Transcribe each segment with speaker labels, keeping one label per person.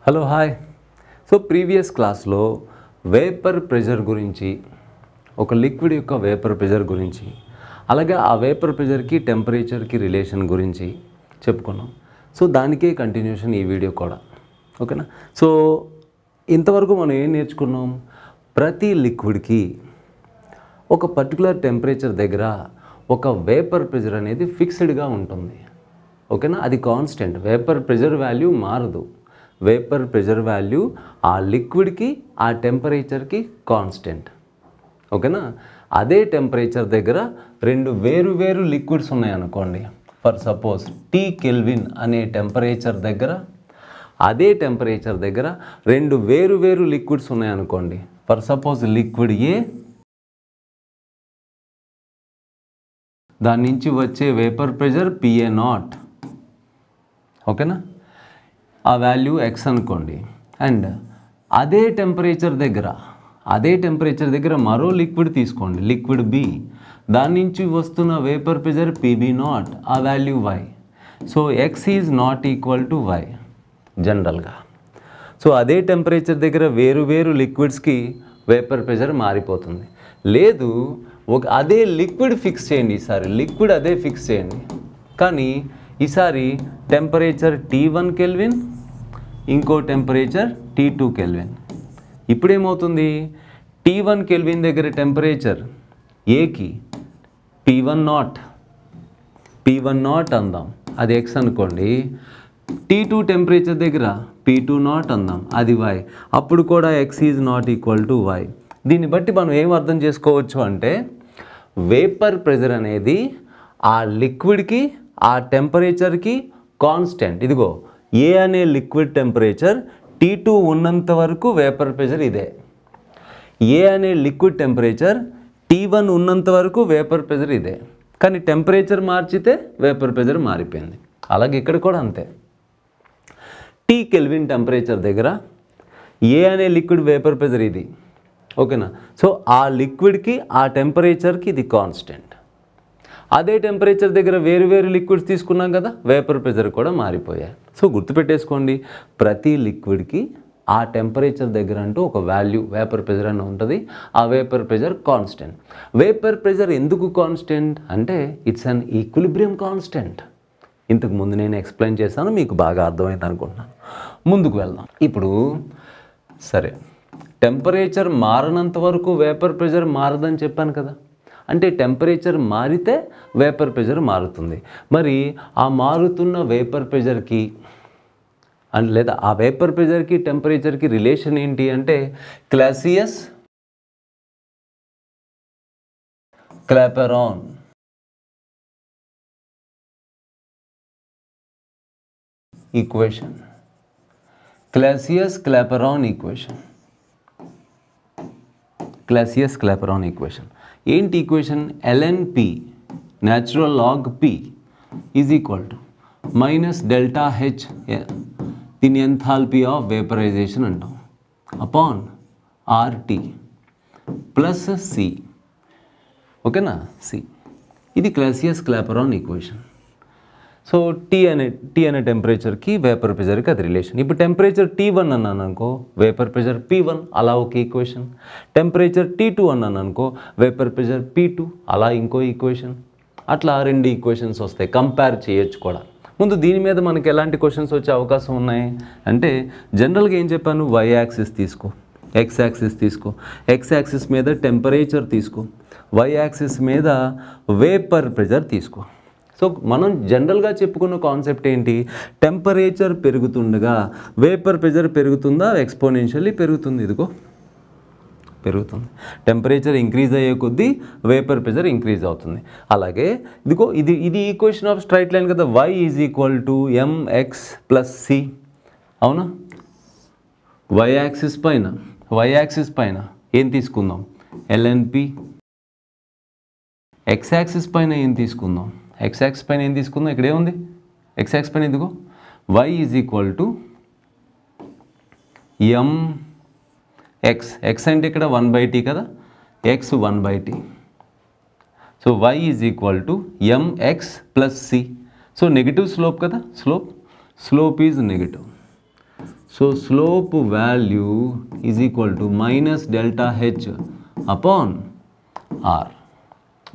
Speaker 1: Hello hi. So previous క్లాస్లో vapour pressure గురించి, ఒక లిక్విడ్ యొక్క వేపర్ ప్రెషర్ గురించి, అలాగే ఆ వేపర్ ప్రెషర్కి టెంపరేచర్కి రిలేషన్ గురించి చెప్పుకున్నాం. సో దానికే కంటిన్యూషన్ ఈ వీడియో కూడా, ఓకేనా. సో ఇంతవరకు మనం ఏం నేర్చుకున్నాం? ప్రతి లిక్విడ్కి ఒక పర్టికులర్ టెంపరేచర్ దగ్గర ఒక వేపర్ ప్రెషర్ అనేది ఫిక్స్డ్గా ఉంటుంది, ఓకేనా. అది కాన్స్టెంట్. వేపర్ ప్రెషర్ వాల్యూ మారదు. వేపర్ ప్రెషర్ వాల్యూ ఆ లిక్విడ్కి ఆ టెంపరేచర్కి కాన్స్టెంట్, ఓకేనా. అదే టెంపరేచర్ దగ్గర రెండు వేరు లిక్విడ్స్ ఉన్నాయనుకోండి. ఫర్ సపోజ్ టీ కెల్విన్ అనే టెంపరేచర్ దగ్గర, అదే టెంపరేచర్ దగ్గర రెండు వేరు లిక్విడ్స్ ఉన్నాయనుకోండి. ఫర్ సపోజ్ లిక్విడ్ ఏ, దాని నుంచి వచ్చే వేపర్ ప్రెషర్ PA0, ఓకేనా. ఆ వాల్యూ x అనుకోండి. అండ్ అదే టెంపరేచర్ దగ్గర మరో లిక్విడ్ తీసుకోండి, లిక్విడ్ B, దాని నుంచి వస్తున్న వేపర్ ప్రెషర్ PB0, ఆ value y. So x is not equal to y జనరల్గా. సో అదే టెంపరేచర్ దగ్గర వేరు లిక్విడ్స్కి వేపర్ ప్రెషర్ మారిపోతుంది. లేదు, అదే లిక్విడ్ ఫిక్స్ చేయండి. ఈసారి లిక్విడ్ అదే ఫిక్స్ చేయండి, కానీ ఈసారి టెంపరేచర్ T1 కెల్విన్, ఇంకో టెంపరేచర్ T2 కెల్విన్. ఇప్పుడేమవుతుంది? T1 కెల్విన్ దగ్గర టెంపరేచర్ ఏకి P10 అందాం, అది x అనుకోండి. T2 టెంపరేచర్ దగ్గర P20 అందాం, అది y. అప్పుడు కూడా x is not equal to y. దీన్ని బట్టి మనం ఏం అర్థం చేసుకోవచ్చు అంటే, వేపర్ ప్రెషర్ అనేది ఆ లిక్విడ్కి ఆ టెంపరేచర్కి కాన్స్టెంట్. ఇదిగో ఏ అనే లిక్విడ్ టెంపరేచర్ T2 ఉన్నంత వరకు వేపర్ ప్రెషర్ ఇదే. ఏ అనే లిక్విడ్ టెంపరేచర్ T1 ఉన్నంత వరకు వేపర్ ప్రెషర్ ఇదే. కానీ టెంపరేచర్ మార్చితే వేపర్ ప్రెషర్ మారిపోయింది. అలాగే ఇక్కడ కూడా అంతే. T కెల్విన్ టెంపరేచర్ దగ్గర ఏ అనే లిక్విడ్ వేపర్ ప్రెషర్ ఇది, ఓకేనా. సో ఆ లిక్విడ్కి ఆ టెంపరేచర్కి ఇది కాన్స్టెంట్. అదే టెంపరేచర్ దగ్గర వేరు లిక్విడ్స్ తీసుకున్నాం కదా, వేపర్ ప్రెషర్ కూడా మారిపోయాయి. సో గుర్తుపెట్టేసుకోండి, ప్రతి లిక్విడ్కి ఆ టెంపరేచర్ దగ్గర అంటూ ఒక వాల్యూ వేపర్ ప్రెషర్ అని ఉంటుంది. ఆ vapour pressure constant. Vapour pressure ఎందుకు కాన్స్టెంట్ అంటే, ఇట్స్ అన్ ఈక్విలిబ్రియం కాన్స్టెంట్. ఇంతకు ముందు నేను ఎక్స్ప్లెయిన్ చేశాను, మీకు బాగా అర్థమైంది అనుకుంటున్నాను. ముందుకు వెళ్దాం. ఇప్పుడు సరే, టెంపరేచర్ మారనంత వరకు వేపర్ ప్రెషర్ మారదని చెప్పాను కదా. అంటే టెంపరేచర్ మారితే వేపర్ ప్రెషర్ మారుతుంది. మరి ఆ మారుతున్న వేపర్ ప్రెషర్కి లేదా ఆ వేపర్ ప్రెషర్కి టెంపరేచర్కి రిలేషన్ ఏంటి అంటే, Clausius Clapeyron equation. Clausius Clapeyron equation ఏంటి equation? ln P natural log P is equal to minus delta H, దీని ఎంథాల్పీ ఆఫ్ వేపరైజేషన్ అంటాం, అపాన్ RT ప్లస్ C, ఓకేనా. C ఇది Clausius Clapeyron equation. So T అనే టెంపరేచర్కి vapour ప్రెషర్కి అది relation. ఇప్పుడు temperature T1 అన్నాను అనుకో, వేపర్ ప్రెషర్ P1, అలా ఒక ఈక్వేషన్. టెంపరేచర్ T2 అన్నాను అనుకో, వేపర్ ప్రెషర్ P2, అలా ఇంకో ఈక్వేషన్. అట్లా రెండు ఈక్వేషన్స్ వస్తాయి, కంపేర్ చేయొచ్చు కూడా. ముందు దీని మీద మనకి ఎలాంటి క్వశ్చన్స్ వచ్చే అవకాశం ఉన్నాయి అంటే, జనరల్గా ఏం చెప్పాను, y యాక్సిస్ తీసుకో, x యాక్సిస్ తీసుకో. x యాక్సిస్ మీద టెంపరేచర్ తీసుకో, y యాక్సిస్ మీద వేపర్ ప్రెషర్ తీసుకో. సో మనం జనరల్గా చెప్పుకున్న కాన్సెప్ట్ ఏంటి? టెంపరేచర్ పెరుగుతుండగా వేపర్ ప్రెషర్ పెరుగుతుందా, ఎక్స్పోనెన్షియల్లీ పెరుగుతుంది. ఇదిగో పెరుగుతుంది. టెంపరేచర్ ఇంక్రీజ్ అయ్యే కొద్దీ వేపర్ ప్రెషర్ ఇంక్రీజ్ అవుతుంది. అలాగే ఇదిగో ఇది ఈక్వేషన్ ఆఫ్ స్ట్రైట్ లైన్ కదా, y is equal to mx plus c, అవునా. y యాక్సిస్ పైన ఏం తీసుకుందాం, ln P. x యాక్సిస్ పైన ఏం తీసుకుందాం, ఇక్కడ ఏముంది, x యాక్సిస్ పైన ఇదిగో y is equal to mx. x అంటే ఇక్కడ 1/t కదా, x 1/t. So y is equal to mx plus c. So negative slope కదా, slope is negative. So slope value is equal to minus delta H upon R.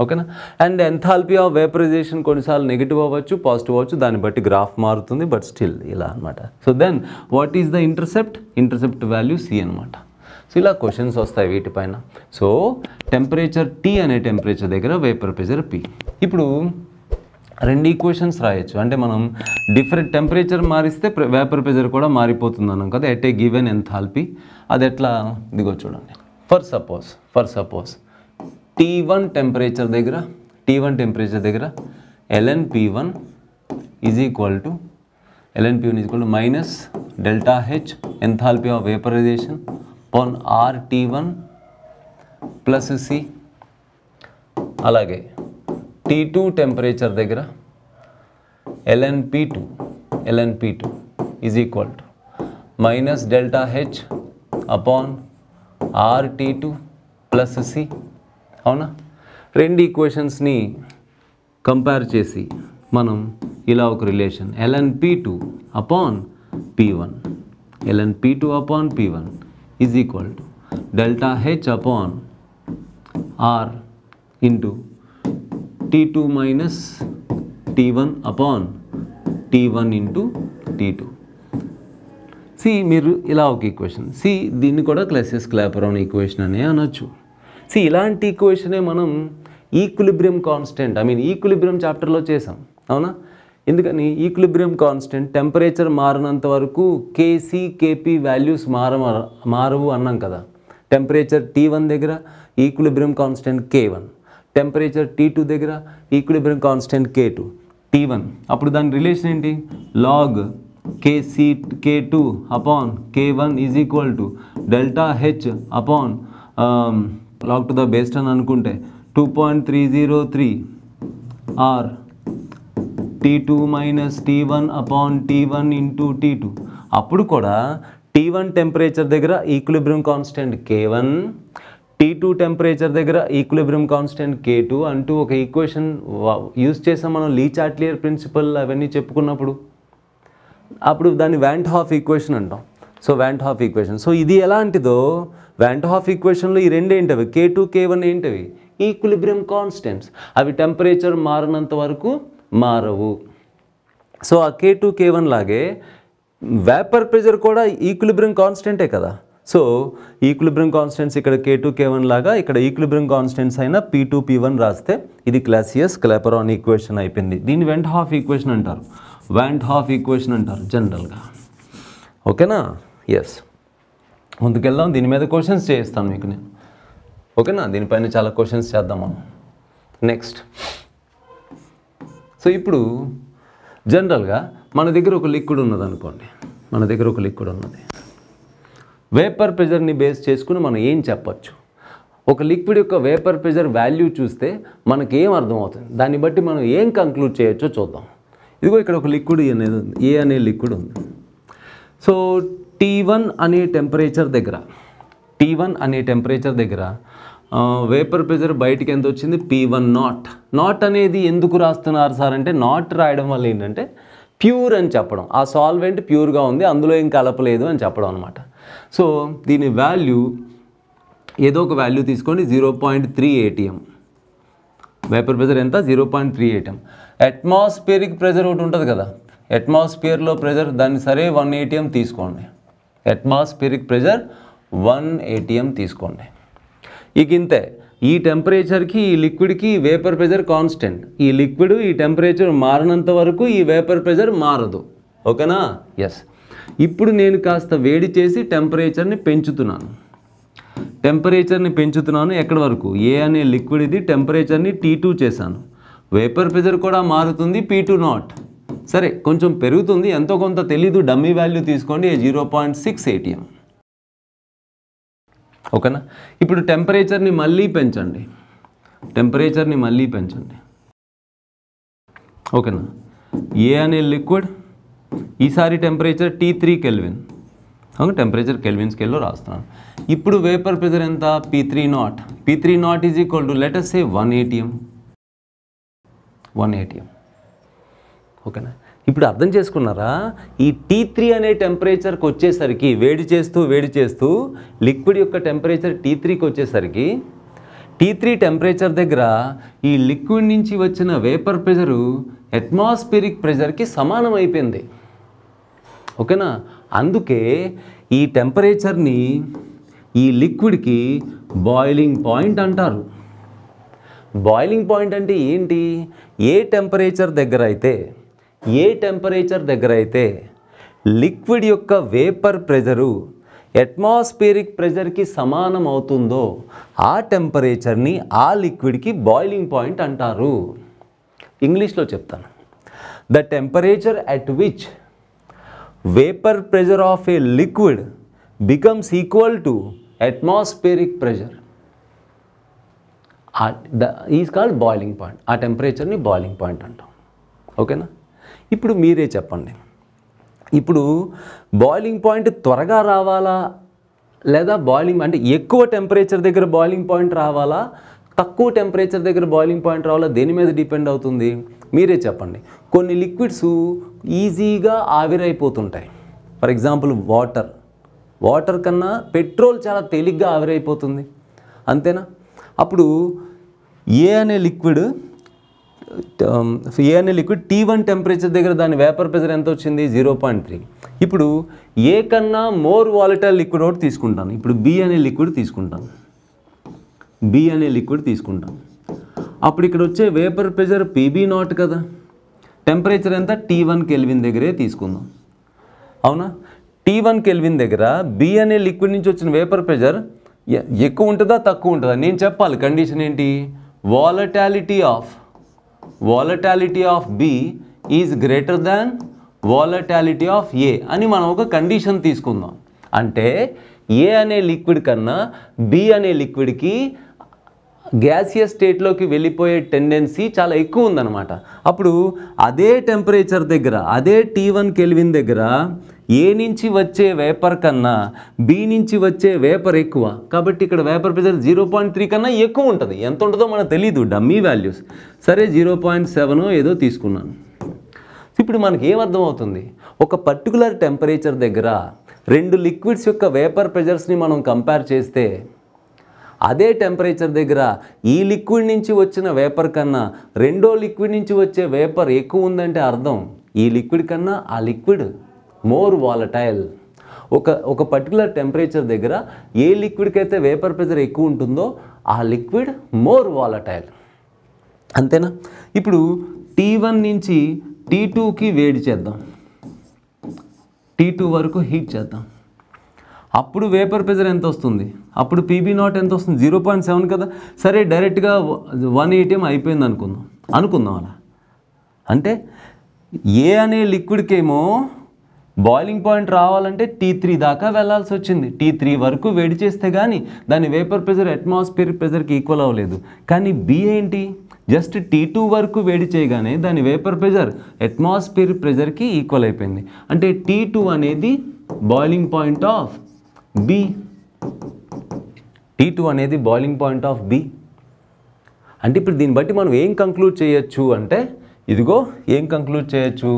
Speaker 1: ఓకేనా. And enthalpy of vaporization కొన్నిసార్లు negative అవ్వచ్చు, positive అవ్వచ్చు, దాన్ని బట్టి graph మారుతుంది, but still ఇలా అనమాట. So then what is the intercept value C అనమాట. సో ఇలా క్వశ్చన్స్ వస్తాయి వీటిపైన. సో టెంపరేచర్ టీ అనే టెంపరేచర్ దగ్గర వేపర్ ప్రెషర్ పి. ఇప్పుడు రెండు ఈక్వేషన్స్ రాయొచ్చు, అంటే మనం డిఫరెంట్ టెంపరేచర్ మారిస్తే వేపర్ ప్రెషర్ కూడా మారిపోతుంది అన్నాం కదా, ఎట్ ఏ గివెన్ ఎంథాల్పీ. అది ఎట్లా, ఇదిగో చూడండి. ఫర్ సపోజ్ T1 టెంపరేచర్ దగ్గర lnP1 is equal to minus delta H enthalpy of vaporization upon RT1 plus C. అలాగే T2 టెంపరేచర్ దగ్గర lnP2 is equal to minus delta H upon RT2 plus C. అవునా. రెండు ఈక్వేషన్స్ని compare చేసి మనం ఇలా ఒక relation lnP2 upon P1 is equal to delta H upon R into T2 minus T1 upon T1 into T2. మీరు ఇలా ఒక ఈక్వేషన్ దీన్ని కూడా క్లాపెరాన్ ఈక్వేషన్ అనే అనొచ్చు. ఇలాంటి ఈక్వేషనే మనం ఈక్విలిబ్రియం కాన్స్టెంట్ ఈక్విలిబ్రియం చాప్టర్లో చేసాం. అవునా. ఎందుకని ఈక్విలిబ్రియం కాన్స్టెంట్ టెంపరేచర్ మారినంత వరకు కేసీ కేపీ వాల్యూస్ మారవు అన్నాం కదా. టెంపరేచర్ T1 దగ్గర equilibrium constant K1, temperature T2 దగ్గర ఈక్విలిబ్రియం కాన్స్టెంట్ K2 T1. అప్పుడు దాని రిలేషన్ ఏంటి, log KC K2 upon K1 is equal to delta H upon log to the base 10 అనుకుంటే 2.303 are T2 minus T1 upon T1 into T2. అప్పుడు కూడా T1 temperature దగ్గర equilibrium constant K1, T2 temperature దగ్గర equilibrium constant K2 అంటూ ఒక equation use చేసాం మనం లీ Chatelier principal అవన్నీ చెప్పుకున్నప్పుడు. అప్పుడు దాన్ని వ్యాంట్ హాఫ్ ఈక్వేషన్ అంటాం. వ్యాంట్ హాఫ్ ఈక్వేషన్. ఇది ఎలాంటిదో వ్యాంట్ హాఫ్ ఈక్వేషన్లో ఈ రెండు ఏంటవి, K2 K1 ఏంటవి, ఈక్విలిబ్రియం కాన్స్టెంట్స్. అవి టెంపరేచర్ మారినంత వరకు మారవు. ఆ K2 K1 లాగే వేపర్ ప్రెషర్ కూడా ఈక్విలిబ్రియం కాన్స్టెంటే కదా. ఈక్విలిబ్రియం కాన్స్టెంట్స్ ఇక్కడ K2 K1 లాగా ఇక్కడ ఈక్విలిబ్రియం కాన్స్టెంట్స్ అయినా P2 P1 రాస్తే ఇది క్లాపెరాన్ ఈక్వేషన్ అయిపోయింది. దీన్ని వ్యాంట్ హాఫ్ ఈక్వేషన్ అంటారు జనరల్గా. ఓకేనా. ఎస్, ముందుకెళ్దాం. దీని మీద క్వశ్చన్స్ చేస్తాను మీకు నేను. ఓకేనా. దీనిపైన చాలా క్వశ్చన్స్ చేద్దాం మనం నెక్స్ట్. ఇప్పుడు జనరల్గా మన దగ్గర ఒక లిక్విడ్ ఉన్నది అనుకోండి. వేపర్ ప్రెషర్ని బేస్ చేసుకుని మనం ఏం చెప్పచ్చు, ఒక లిక్విడ్ యొక్క వేపర్ ప్రెషర్ వాల్యూ చూస్తే మనకి ఏం అర్థమవుతుంది, దాన్ని బట్టి మనం ఏం కంక్లూడ్ చేయొచ్చో చూద్దాం. ఇదిగో ఇక్కడ ఒక లిక్విడ్ అనేది ఉంది, ఏ అనే లిక్విడ్ ఉంది. T1 అనే టెంపరేచర్ దగ్గర వేపర్ ప్రెషర్ బయటికి ఎంత వచ్చింది, P1 నాట్ అనేది ఎందుకు రాస్తున్నారు సార్ అంటే, నాట్ రాయడం వల్ల ఏంటంటే ప్యూర్ అని చెప్పడం, ఆ సాల్వెంట్ ప్యూర్గా ఉంది, అందులో ఏం కలపలేదు అని చెప్పడం అనమాట. దీని వాల్యూ ఏదో ఒక వాల్యూ తీసుకోండి, 0.3 ATM. వేపర్ ప్రెషర్ ఎంత, 0.3 ATM. అట్మాస్ఫియరిక్ ప్రెషర్ ఒకటి ఉంటుంది కదా, అట్మాస్ఫియర్లో ప్రెషర్, దాన్ని సరే 1 ATM తీసుకోండి. అట్మాస్ఫియరిక్ ప్రెషర్ 1 ATM తీసుకోండి. ఇంతే, ఈ టెంపరేచర్కి ఈ లిక్విడ్కి వేపర్ ప్రెషర్ కాన్స్టెంట్. ఈ లిక్విడ్ ఈ టెంపరేచర్ మారినంత వరకు ఈ వేపర్ ప్రెషర్ మారదు. ఓకేనా. ఎస్. ఇప్పుడు నేను కాస్త వేడి చేసి టెంపరేచర్ని పెంచుతున్నాను. ఎక్కడి వరకు, ఏ అనే లిక్విడ్ ఇది, టెంపరేచర్ని T2 చేశాను. వేపర్ ప్రెషర్ కూడా మారుతుంది, P2 నాట్. సరే, కొంచెం పెరుగుతుంది, ఎంతో కొంత తెలీదు, డమ్మీ వాల్యూ తీసుకోండి, 0.6 ATM. ఓకేనా. ఇప్పుడు టెంపరేచర్ని మళ్ళీ పెంచండి. ఓకేనా. ఏ అనే లిక్విడ్, ఈసారి temperature T3 kelvin. Temperature kelvin స్కేల్లో రాస్తున్నాను. ఇప్పుడు వేపర్ ప్రెషర్ ఎంత, P3 not is equal to let us say 1 ATM. ఓకేనా. ఇప్పుడు అర్థం చేసుకున్నారా? ఈ T3 అనే టెంపరేచర్కి వచ్చేసరికి వేడి చేస్తూ లిక్విడ్ యొక్క టెంపరేచర్ T3కి వచ్చేసరికి T3 టెంపరేచర్ దగ్గర ఈ లిక్విడ్ నుంచి వచ్చిన వేపర్ ప్రెషరు అట్మాస్ఫిరిక్ ప్రెషర్కి సమానం అయిపోయింది. ఓకేనా? అందుకే ఈ టెంపరేచర్ని ఈ లిక్విడ్కి బాయిలింగ్ పాయింట్ అంటారు. బాయిలింగ్ పాయింట్ అంటే ఏంటి? ఏ టెంపరేచర్ దగ్గర అయితే లిక్విడ్ యొక్క వేపర్ ప్రెషరు అట్మాస్ఫిరిక్ ప్రెషర్కి సమానం అవుతుందో ఆ టెంపరేచర్ని ఆ లిక్విడ్కి బాయిలింగ్ పాయింట్ అంటారు. ఇంగ్లీష్లో చెప్తాను. The temperature at which vapour pressure of A liquid becomes equal to atmospheric pressure is called boiling point. ఆ టెంపరేచర్ని బాయిలింగ్ పాయింట్ అంటాం. ఓకేనా? ఇప్పుడు మీరే చెప్పండి. ఇప్పుడు బాయిలింగ్ పాయింట్ త్వరగా రావాలా, లేదా బాయిలింగ్ అంటే ఎక్కువ టెంపరేచర్ దగ్గర బాయిలింగ్ పాయింట్ రావాలా, తక్కువ టెంపరేచర్ దగ్గర బాయిలింగ్ పాయింట్ రావాలా, దేని మీద డిపెండ్ అవుతుంది? మీరే చెప్పండి. కొన్ని లిక్విడ్స్ ఈజీగా ఆవిరైపోతుంటాయి. ఫర్ ఎగ్జాంపుల్ వాటర్ కన్నా పెట్రోల్ చాలా తేలిగ్గా ఆవిరైపోతుంది, అంతేనా? అప్పుడు ఏ అనే లిక్విడ్ T1 టెంపరేచర్ దగ్గర దాని వేపర్ ప్రెషర్ ఎంత వచ్చింది? 0.3. ఇప్పుడు ఏ కన్నా మోర్ వాలటైల్ లిక్విడ్ ఒకటి తీసుకుంటాను. ఇప్పుడు బి అనే లిక్విడ్ తీసుకుంటాను. అప్పుడు ఇక్కడ వచ్చే వేపర్ ప్రెషర్ PB0 కదా. టెంపరేచర్ ఎంత? T1 కెల్విన్ దగ్గరే తీసుకుందాం. అవునా? T1 కెల్విన్ దగ్గర బి అనే లిక్విడ్ నుంచి వచ్చిన వేపర్ ప్రెషర్ ఎక్కువ ఉంటుందా తక్కువ ఉంటుందా? నేను చెప్పాలి. కండిషన్ ఏంటి? Volatility of B is greater than volatility of A అని మనం ఒక కండిషన్ తీసుకుందాం. అంటే ఏ అనే లిక్విడ్ కన్నా B అనే లిక్విడ్కి గ్యాసియస్ స్టేట్లోకి వెళ్ళిపోయే టెండెన్సీ చాలా ఎక్కువ ఉందన్నమాట. అప్పుడు అదే టెంపరేచర్ దగ్గర, అదే T1 కెల్విన్ దగ్గర ఏ నుంచి వచ్చే వేపర్ కన్నా బి నుంచి వచ్చే వేపర్ ఎక్కువ. కాబట్టి ఇక్కడ వేపర్ ప్రెషర్ 0.3 కన్నా ఎక్కువ ఉంటుంది. ఎంత ఉంటుందో మనకు తెలీదు, డమ్మీ వాల్యూస్. సరే 0.7 ఏదో తీసుకున్నాను. ఇప్పుడు మనకి ఏమర్థం అవుతుంది? ఒక పర్టికులర్ టెంపరేచర్ దగ్గర రెండు లిక్విడ్స్ యొక్క వేపర్ ప్రెషర్స్ని మనం కంపేర్ చేస్తే అదే టెంపరేచర్ దగ్గర ఈ లిక్విడ్ నుంచి వచ్చిన వేపర్ కన్నా రెండో లిక్విడ్ నుంచి వచ్చే వేపర్ ఎక్కువ ఉందంటే అర్థం ఈ లిక్విడ్ కన్నా ఆ లిక్విడ్ మోర్ వాలటైల్. ఒక పర్టికులర్ టెంపరేచర్ దగ్గర ఏ లిక్విడ్కి అయితే వేపర్ ప్రెషర్ ఎక్కువ ఉంటుందో ఆ లిక్విడ్ మోర్ వాలటైల్, అంతేనా? ఇప్పుడు T1 నుంచి T2కి వేడి చేద్దాం, T2 వరకు హీట్ చేద్దాం. అప్పుడు వేపర్ ప్రెషర్ ఎంత వస్తుంది? అప్పుడు PB0 ఎంత వస్తుంది? 0.7 కదా. సరే డైరెక్ట్గా 1 ATM అయిపోయింది అనుకుందాం అలా. అంటే ఏ అనే లిక్విడ్కేమో బాయిలింగ్ పాయింట్ రావాలంటే T3 దాకా వెళ్ళాల్సి వచ్చింది. T3 వరకు వేడి చేస్తే కానీ దాని వేపర్ ప్రెషర్ అట్మాస్ఫియరిక్ ప్రెషర్కి ఈక్వల్ అవ్వలేదు. కానీ బి ఏంటి? జస్ట్ T2 వరకు వేడి చేయగానే దాని వేపర్ ప్రెషర్ అట్మాస్ఫియరిక్ ప్రెషర్కి ఈక్వల్ అయిపోయింది. అంటే T2 అనేది boiling point of B. T2 అనేది బాయిలింగ్ పాయింట్ ఆఫ్ B. అంటే ఇప్పుడు దీన్ని బట్టి మనం ఏం కంక్లూడ్ చేయొచ్చు అంటే, ఇదిగో ఏం కంక్లూడ్ చేయొచ్చు?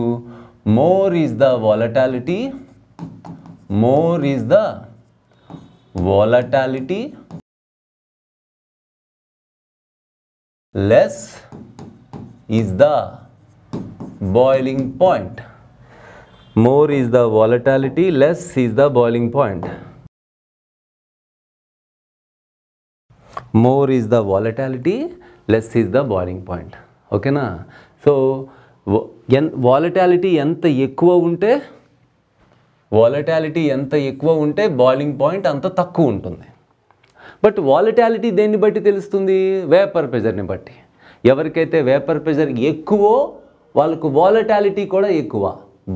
Speaker 1: More is the volatility, less is the boiling point. More is the volatility, less is the boiling point. More is the volatility, less is the boiling point. ఓకేనా? సో వాలటాలిటీ ఎంత ఎక్కువ ఉంటే boiling point అంత తక్కువ ఉంటుంది. But volatility దేన్ని బట్టి తెలుస్తుంది? వేపర్ ప్రెషర్ని బట్టి. ఎవరికైతే వేపర్ ప్రెషర్ ఎక్కువో వాళ్ళకు వాలటాలిటీ కూడా ఎక్కువ,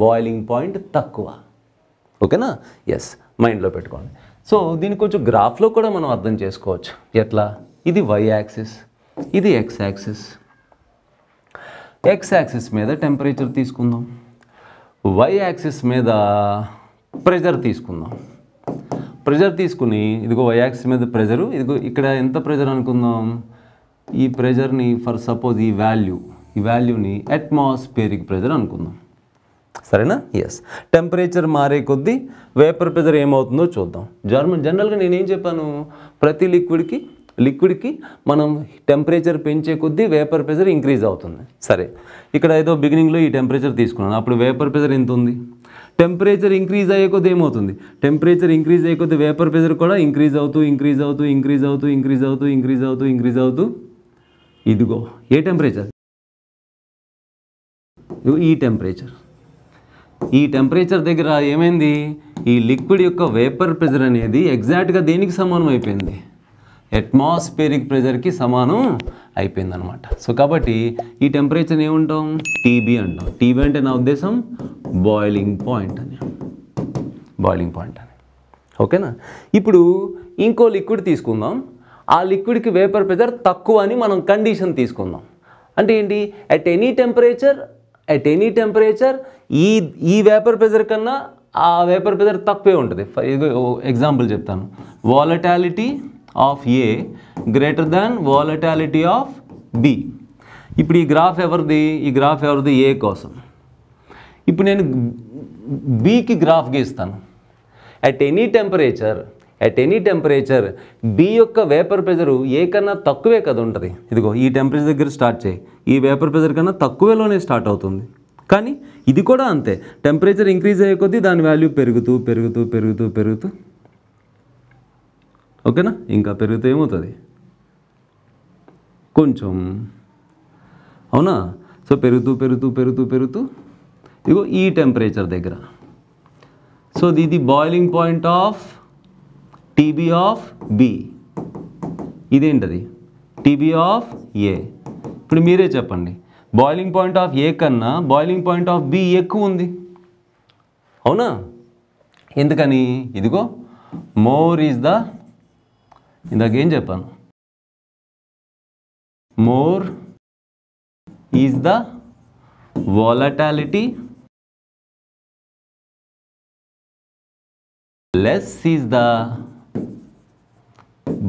Speaker 1: బాయిలింగ్ పాయింట్ తక్కువ. ఓకేనా? ఎస్, మైండ్లో పెట్టుకోండి. సో దీన్ని కొంచెం గ్రాఫ్లో కూడా మనం అర్థం చేసుకోవచ్చు. ఎట్లా? ఇది y యాక్సిస్, ఇది x యాక్సిస్. x యాక్సిస్ మీద టెంపరేచర్ తీసుకుందాం, y యాక్సిస్ మీద ప్రెషర్ తీసుకుందాం. ప్రెషర్ తీసుకుని ఇదిగో y యాక్సిస్ మీద ప్రెషరు, ఇదిగో ఇక్కడ ఎంత ప్రెషర్ అనుకుందాం? ఈ ప్రెషర్ని ఫర్ సపోజ్ ఈ వాల్యూని అట్మాస్ఫియరిక్ ప్రెషర్ అనుకుందాం. సరేనా? ఎస్. టెంపరేచర్ మారే కొద్దీ వేపర్ ప్రెజర్ ఏమవుతుందో చూద్దాం. జనరల్గా నేనేం చెప్పాను, ప్రతి లిక్విడ్కి మనం టెంపరేచర్ పెంచే కొద్దీ వేపర్ ప్రెజర్ ఇంక్రీజ్ అవుతుంది. సరే, ఇక్కడ ఏదో బిగినింగ్లో ఈ టెంపరేచర్ తీసుకున్నాను, అప్పుడు వేపర్ ప్రెజర్ ఎంత ఉంది? టెంపరేచర్ ఇంక్రీజ్ అయ్యే కొద్దీ ఏమవుతుంది? టెంపరేచర్ ఇంక్రీజ్ అయ్యే కొద్దీ వేపర్ ప్రెజర్ కూడా ఇంక్రీజ్ అవుతూ ఇదిగో ఏ టెంపరేచర్? ఈ టెంపరేచర్ దగ్గర ఏమైంది? ఈ లిక్విడ్ యొక్క వేపర్ ప్రెజర్ అనేది ఎగ్జాక్ట్గా దేనికి సమానం అయిపోయింది? అట్మాస్ఫియరిక్ ప్రెజర్కి సమానం అయిపోయింది అనమాట. సో కాబట్టి ఈ టెంపరేచర్ ఏమంటాం? టీబీ అంటాం. టీబీ అంటే నా ఉద్దేశం బాయిలింగ్ పాయింట్ అని. ఓకేనా? ఇప్పుడు ఇంకో లిక్విడ్ తీసుకుందాం. ఆ లిక్విడ్కి వేపర్ ప్రెజర్ తక్కువ అని మనం కండిషన్ తీసుకుందాం. అంటే ఏంటి? అట్ ఎనీ టెంపరేచర్ ఈ వేపర్ ప్రెజర్ కన్నా ఆ వేపర్ ప్రెజర్ తక్కువే ఉంటుంది. ఎగ్జాంపుల్ చెప్తాను. Volatility of A greater than volatility of B. ఇప్పుడు ఈ గ్రాఫ్ ఎవరిది? ఏ కోసం. ఇప్పుడు నేను బికి గ్రాఫ్ గీస్తాను. అట్ ఎనీ టెంపరేచర్ బి యొక్క వేపర్ ప్రెజరు ఏ కన్నా తక్కువే కదా ఉంటుంది. ఇదిగో ఈ టెంపరేచర్ దగ్గర స్టార్ట్ చేయి, ఈ వేపర్ ప్రెజర్ కన్నా తక్కువలోనే స్టార్ట్ అవుతుంది. కానీ ఇది కూడా అంతే, టెంపరేచర్ ఇంక్రీజ్ అయ్యే కొద్దీ దాని వాల్యూ పెరుగుతూ ఓకేనా? ఇంకా పెరుగుతూ ఏమవుతుంది? కొంచెం, అవునా? సో పెరుగుతూ ఇదిగో ఈ టెంపరేచర్ దగ్గర. సో ఇది boiling point of TB of B. ఇదేంటది? TB of A. ఇప్పుడు మీరే చెప్పండి, బాయిలింగ్ పాయింట్ ఆఫ్ ఏ కన్నా బాయిలింగ్ పాయింట్ ఆఫ్ బి ఎక్కువ ఉంది, అవునా? ఎందుకని? ఇదిగో మోర్ ఈజ్ ద, ఇందాకేం చెప్పాను, more is the volatility, less is the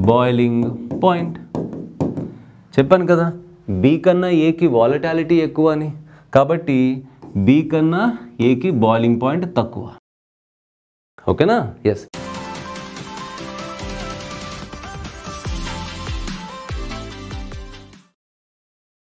Speaker 1: boiling point. చెప్పాను కదా, బి కన్నా ఏకి వాలటాలిటీ ఎక్కువ అని, కాబట్టి బి కన్నా ఏకి బాయిలింగ్ పాయింట్ తక్కువ. ఓకేనా? ఎస్.